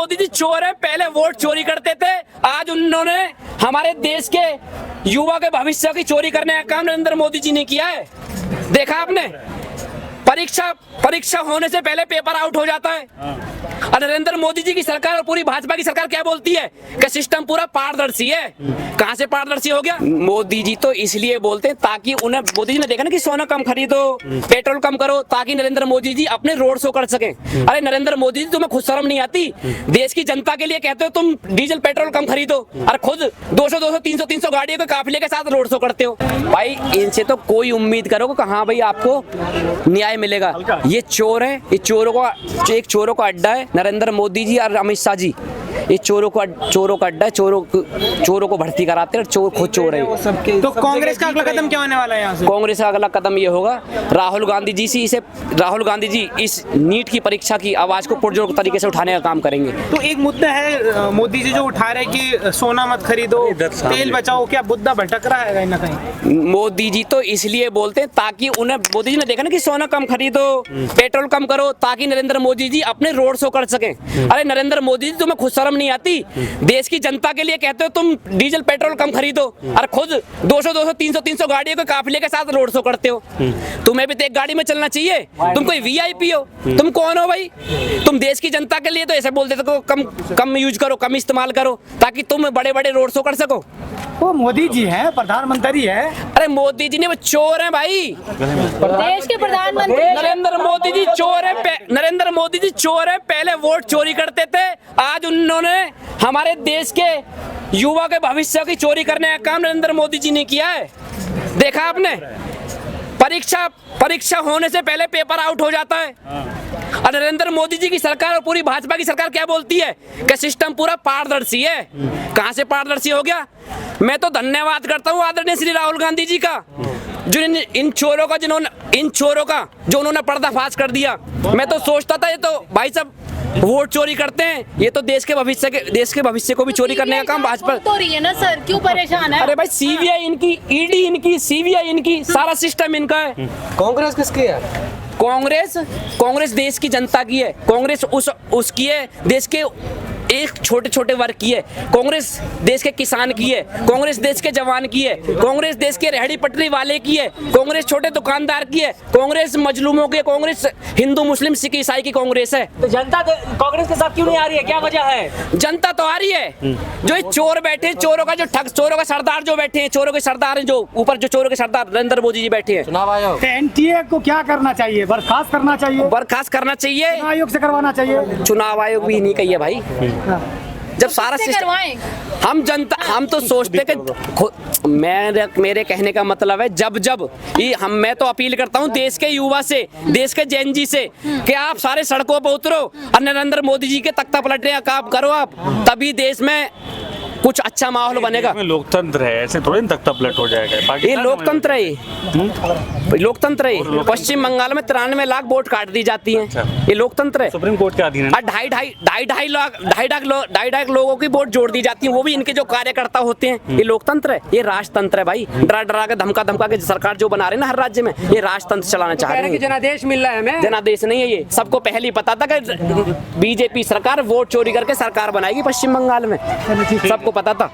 मोदी जी चोर है, पहले वोट चोरी करते थे, आज उन्होंने हमारे देश के युवा के भविष्य की चोरी करने का काम नरेंद्र मोदी जी ने किया है। देखा आपने, परीक्षा होने से पहले पेपर आउट हो जाता है। और नरेंद्र मोदी जी की सरकार और पूरी भाजपा की सरकार क्या बोलती है कि सिस्टम पूरा पारदर्शी है। कहां से पारदर्शी हो गया? मोदी जी तो इसलिए बोलते हैं ताकि उन्हें, मोदी जी ने देखा ना कि सोना कम खरीदो, पेट्रोल कम करो, ताकि नरेंद्र मोदी जी अपने रोड शो कर सके। अरे नरेंद्र मोदी जी, तुम्हें खुद शर्म नहीं आती? देश की जनता के लिए कहते हो तुम डीजल पेट्रोल कम खरीदो और खुद 200 300 गाड़ियों के काफिले के साथ रोड शो करते हो। भाई इनसे तो कोई उम्मीद करो कि हाँ भाई आपको न्याय मिलेगा। ये चोर है, ये एक चोरों का अड्डा है नरेंद्र मोदी जी और अमित शाह जी। ये चोरों का अड्डा है, चोरों को भर्ती कराते हैं और चोर खुद चोर है। तो कांग्रेस का अगला कदम क्या होने वाला है यहाँ से? कांग्रेस का अगला कदम ये होगा, राहुल गांधी जी इस नीट की परीक्षा की आवाज को पुरजोर तरीके से उठाने का काम करेंगे। तो एक मुद्दा है मोदी जी जो उठा रहे कि सोना मत खरीदो, तेल बचाओ, क्या मुद्दा भटक रहा है कहीं ना कहीं? मोदी जी तो इसलिए बोलते हैं ताकि उन्हें, मोदी जी ने देखा ना कि सोना कम खरीदो, पेट्रोल कम करो, ताकि नरेंद्र मोदी जी अपने रोड शो कर सके। अरे नरेंद्र मोदी जी, तुम्हें खुद शर्म नहीं आती? देश की जनता के लिए कहते हो तुम डीजल पेट्रोल कम खरीदो और खुद 200 300 गाड़ियों के काफिले के साथ रोड शो करते हो। तुम्हें भी तो एक गाड़ी में चलना चाहिए। तुम कोई वीआईपी हो? तुम कौन हो भाई? तुम देश की जनता के लिए तो ऐसे बोलते थे कम यूज करो, कम इस्तेमाल करो, ताकि तुम बड़े बड़े रोड शो कर सको। वो मोदी जी हैं, प्रधानमंत्री है। अरे मोदी जी ने, वो चोर है भाई। देश के प्रधानमंत्री नरेंद्र मोदी जी चोर है, नरेंद्र मोदी जी चोर है, पहले वोट चोरी करते थे, आज उन्होंने हमारे देश के युवा के भविष्य की चोरी करने का काम नरेंद्र मोदी जी ने किया है। देखा आपने, परीक्षा होने से पहले पेपर आउट हो जाता है। और नरेंद्र मोदी जी की सरकार और पूरी भाजपा की सरकार क्या बोलती है कि सिस्टम पूरा पारदर्शी है। कहां से पारदर्शी हो गया? मैं तो धन्यवाद करता हूं आदरणीय श्री राहुल गांधी जी का, जो इन चोरों का जो उन्होंने पर्दाफाश कर दिया। मैं तो सोचता था ये तो भाई साहब वोट चोरी करते हैं, ये तो देश के भविष्य को भी चोरी करने का काम भाजपा तो रही है ना सर, क्यों परेशान है? अरे भाई सीबीआई इनकी, ईडी इनकी, सीबीआई इनकी, सारा सिस्टम इनका है। कांग्रेस किसकी है? कांग्रेस देश की जनता की है। कांग्रेस उसकी है, देश के एक छोटे वर्ग की है। कांग्रेस देश के किसान की है, कांग्रेस देश के जवान की है, कांग्रेस देश के रेहड़ी पटरी वाले की है, कांग्रेस छोटे दुकानदार की है, कांग्रेस मजलूमों के, कांग्रेस हिंदू मुस्लिम सिख ईसाई की कांग्रेस है। तो जनता कांग्रेस के साथ क्यों नहीं आ रही है? क्या वजह है? जनता तो आ रही है। जो ये चोर बैठे, चोरों का सरदार जो बैठे हैं, चोरों के सरदार हैं, जो ऊपर जो चोरों के सरदार नरेंद्र मोदी जी बैठे हैं। चुनाव आयोग एनटीए को क्या करना चाहिए? बर्खास्त करना चाहिए, बर्खास्त करना चाहिए, आयोग से करवाना चाहिए। चुनाव आयोग भी नहीं कही है भाई। जब सारा सिस्टम, हम तो सोचते कि मेरे कहने का मतलब है मैं तो अपील करता हूं देश के युवा से, देश के जेन जी से, कि आप सारे सड़कों पर उतरो और नरेंद्र मोदी जी के तख्ता पलटने का काम करो आप, तभी देश में कुछ अच्छा माहौल बनेगा। लोकतंत्र है, ऐसे थोड़ी तख्ता पलट हो जाएगा। ये लोकतंत्र है, लोकतंत्र है। पश्चिम बंगाल में 93 लाख वोट काट दी जाती हैं। ये लोकतंत्र है। सुप्रीम कोर्ट के अधीन है। 2.5 लाख लोगों की वोट जोड़ दी जाती है, वो भी इनके जो कार्यकर्ता होते हैं। ये लोकतंत्र है, ये राजतंत्र है भाई। डरा के धमका के सरकार जो बना रहे हैं ना हर राज्य में, ये राजतंत्र चलाना चाह रहे हैं। जनादेश मिल रहा है हमें। जनादेश नहीं है ये, सबको पहले ही पता था कि बीजेपी सरकार वोट चोरी करके सरकार बनाएगी पश्चिम बंगाल में, सबको पता था।